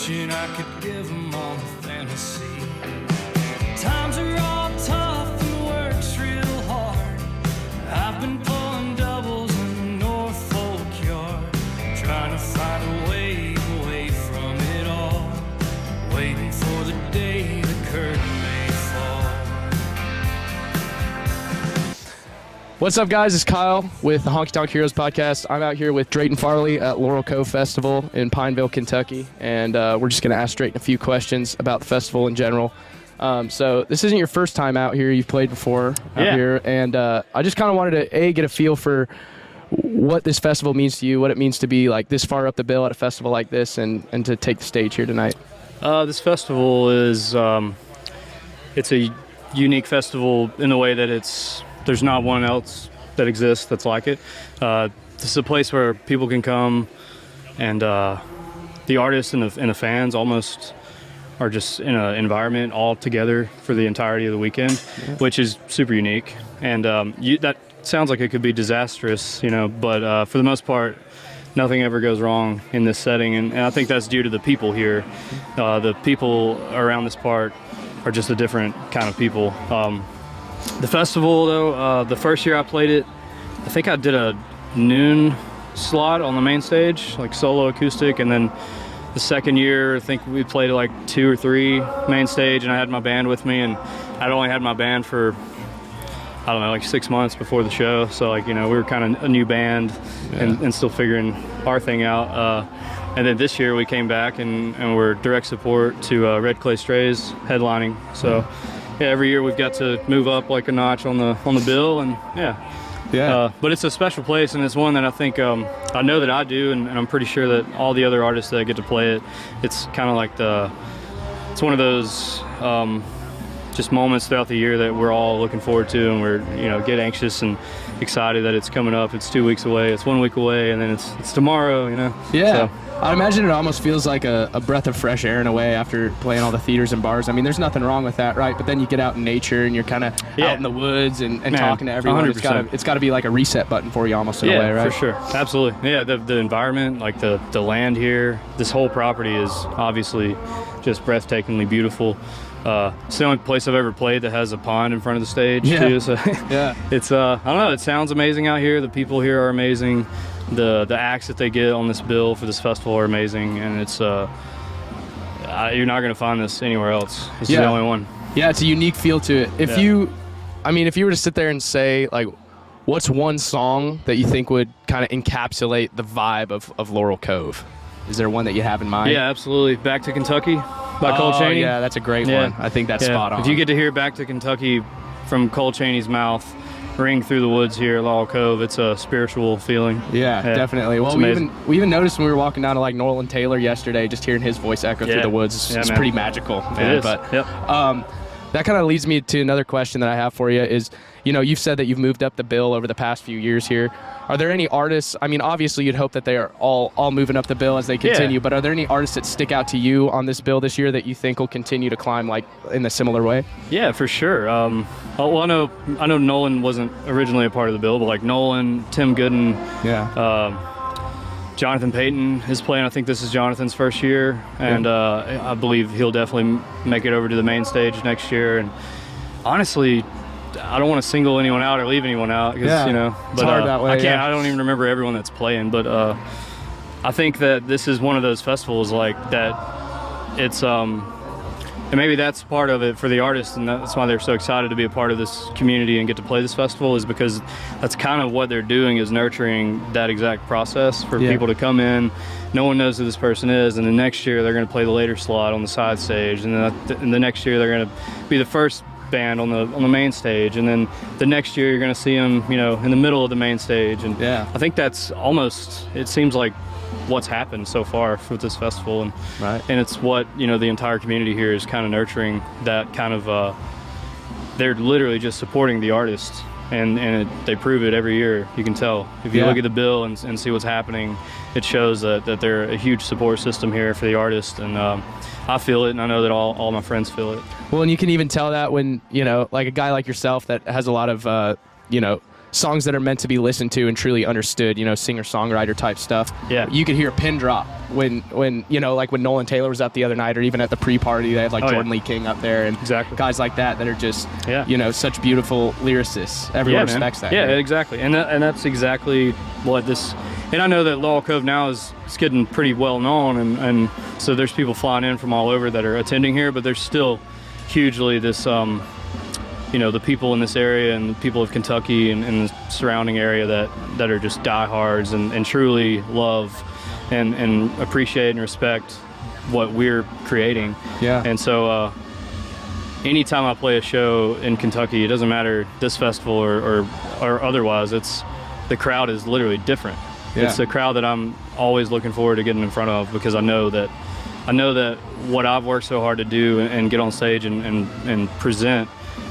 wishing I could give them all the fantasy. Times are all tough and work's real hard. I've been pulling doubles in the Norfolk yard, trying to find a way away from it all, waiting for the day the curtain may fall. What's up, guys? It's Kyle with the Honky Tonk Heroes podcast. I'm out here with Drayton Farley at Laurel Cove Festival in Pineville, Kentucky, and we're just going to ask Drayton a few questions about the festival in general. So this isn't your first time out here. You've played before out here, and I just kind of wanted to, get a feel for what this festival means to you, what it means to be like this far up the bill at a festival like this, and to take the stage here tonight. This festival is it's a unique festival in the way that there's not one else that exists that's like it. This is a place where people can come, and the artists and the fans almost are just in an environment all together for the entirety of the weekend, which is super unique. And that sounds like it could be disastrous, but for the most part, nothing ever goes wrong in this setting. And I think that's due to the people here. The people around this part are just a different kind of people. The festival, though, the first year I played it, I think I did a noon slot on the main stage, like solo acoustic, and then the second year, I think we played like 2 or 3 main stage, and I had my band with me, and I'd only had my band for, I don't know, like 6 months before the show, so we were kind of a new band and still figuring our thing out. And then this year we came back and we're direct support to Red Clay Strays headlining, so every year we've got to move up like a notch on the bill, and but it's a special place, and it's one that I think I know that I do, and I'm pretty sure that all the other artists that get to play it, it's kind of like it's one of those just moments throughout the year that we're all looking forward to, and we're get anxious and excited that it's coming up. It's 2 weeks away, it's 1 week away, and then it's tomorrow. So. I imagine it almost feels like a breath of fresh air in a way after playing all the theaters and bars. I mean, there's nothing wrong with that, right? But then you get out in nature and you're kind of out in the woods and talking to everyone. 100%. It's got to be like a reset button for you almost in a way, right? Yeah, for sure. Absolutely. Yeah, the environment, like the land here, this whole property is obviously just breathtakingly beautiful. It's the only place I've ever played that has a pond in front of the stage, too. So it's, I don't know, it sounds amazing out here. The people here are amazing. The acts that they get on this bill for this festival are amazing, and it's you're not going to find this anywhere else. It's the only one. Yeah, it's a unique feel to it. If you were to sit there and say, like, what's one song that you think would kind of encapsulate the vibe of Laurel Cove? Is there one that you have in mind? Yeah, absolutely. Back to Kentucky by Cole Chaney. Yeah, that's a great one. I think that's spot on. If you get to hear Back to Kentucky from Cole Chaney's mouth ring through the woods here at Laurel Cove, it's a spiritual feeling. Yeah, definitely. Well, we even noticed when we were walking down to like Nolan Taylor yesterday, just hearing his voice echo through the woods. It's pretty magical, man. It is. But that kind of leads me to another question that I have for you is, you've said that you've moved up the bill over the past few years here. Are there any artists, I mean, obviously you'd hope that they are all moving up the bill as they continue, but are there any artists that stick out to you on this bill this year that you think will continue to climb like in a similar way? Yeah, for sure. Well, I know Nolan wasn't originally a part of the bill, but like Nolan, Tim Gooden, Jonathan Payton is playing. I think this is Jonathan's first year, and I believe he'll definitely make it over to the main stage next year. And honestly, I don't want to single anyone out or leave anyone out because but it's hard that way. I can't. I don't even remember everyone that's playing, but I think that this is one of those festivals like that. It's and maybe that's part of it for the artists, and that's why they're so excited to be a part of this community and get to play this festival, is because that's kind of what they're doing, is nurturing that exact process for people to come in. No one knows who this person is, and the next year they're going to play the later slot on the side stage, and then the next year they're going to be the first band on the main stage, and then the next year you're going to see them in the middle of the main stage. And I think that's almost, it seems like what's happened so far with this festival, and it's what the entire community here is kind of nurturing, that kind of they're literally just supporting the artists, and they prove it every year. You can tell if you look at the bill and see what's happening. It shows that they're a huge support system here for the artist, and I feel it, and I know that all my friends feel it. Well, and you can even tell that when like a guy like yourself that has a lot of songs that are meant to be listened to and truly understood, you know, singer-songwriter type stuff. Yeah. You could hear a pin drop when you know, like when Nolan Taylor was up the other night, or even at the pre-party, they had like Jordan Lee King up there, and Exactly. guys like that are just, you know, such beautiful lyricists. Everyone respects that. Yeah, exactly. And that's exactly what this, and I know that Laurel Cove now is getting pretty well known, and so there's people flying in from all over that are attending here, but there's still hugely this, you know, the people in this area and the people of Kentucky and the surrounding area that are just diehards and truly love and appreciate and respect what we're creating. Yeah. And so anytime I play a show in Kentucky, it doesn't matter this festival or otherwise, the crowd is literally different. Yeah. It's a crowd that I'm always looking forward to getting in front of, because I know that what I've worked so hard to do and get on stage and present,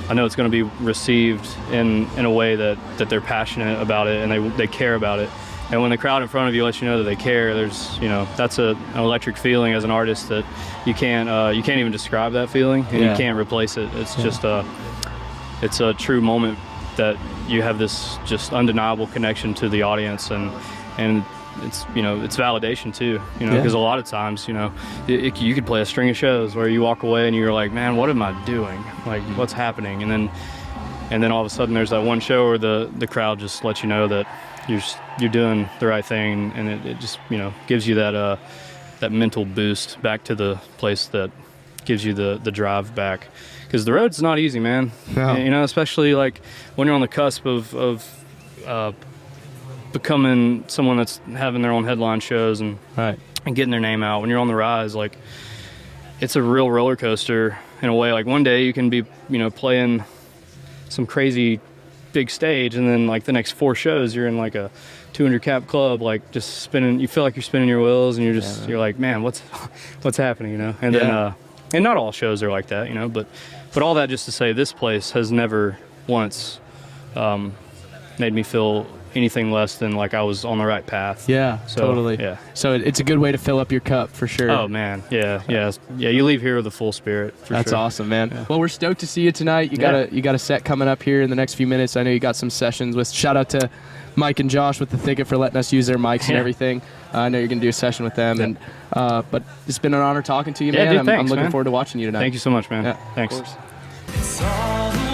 I know it's going to be received in a way that they're passionate about it and they care about it. And when the crowd in front of you lets you know that they care, there's, you know, that's an electric feeling as an artist that you can't even describe that feeling, and you can't replace it. It's just it's a true moment that you have this just undeniable connection to the audience, and it's, you know, it's validation too, you know, because a lot of times, you know, you could play a string of shows where you walk away and you're like, man, what am I doing? Like, what's happening? And then all of a sudden there's that one show where the crowd just lets you know that you're doing the right thing, and it just, you know, gives you that mental boost back to the place that gives you the drive back, because the road's not easy, man. No. You know, especially like when you're on the cusp of becoming someone that's having their own headline shows and getting their name out. When you're on the rise, like, it's a real roller coaster in a way. Like, one day you can be, you know, playing some crazy big stage, and then like the next 4 shows you're in like a 200 cap club, like just spinning. You feel like you're spinning your wheels, and you're like, man, what's happening, you know? And then and not all shows are like that, you know, but all that just to say, this place has never once made me feel anything less than like I was on the right path. Yeah, So, totally. Yeah. So it's a good way to fill up your cup for sure. Oh man, yeah. You leave here with a full spirit. That's sure. awesome, man. Yeah. Well, we're stoked to see you tonight. You got a set coming up here in the next few minutes. I know you got some sessions with. Shout out to Mike and Josh with the Thicket for letting us use their mics and everything. I know you're gonna do a session with them, and but it's been an honor talking to you, man. Dude, I'm thanks, looking man. forward to watching you tonight. Thank you so much, man. Yeah, Thanks. Of course. It's all the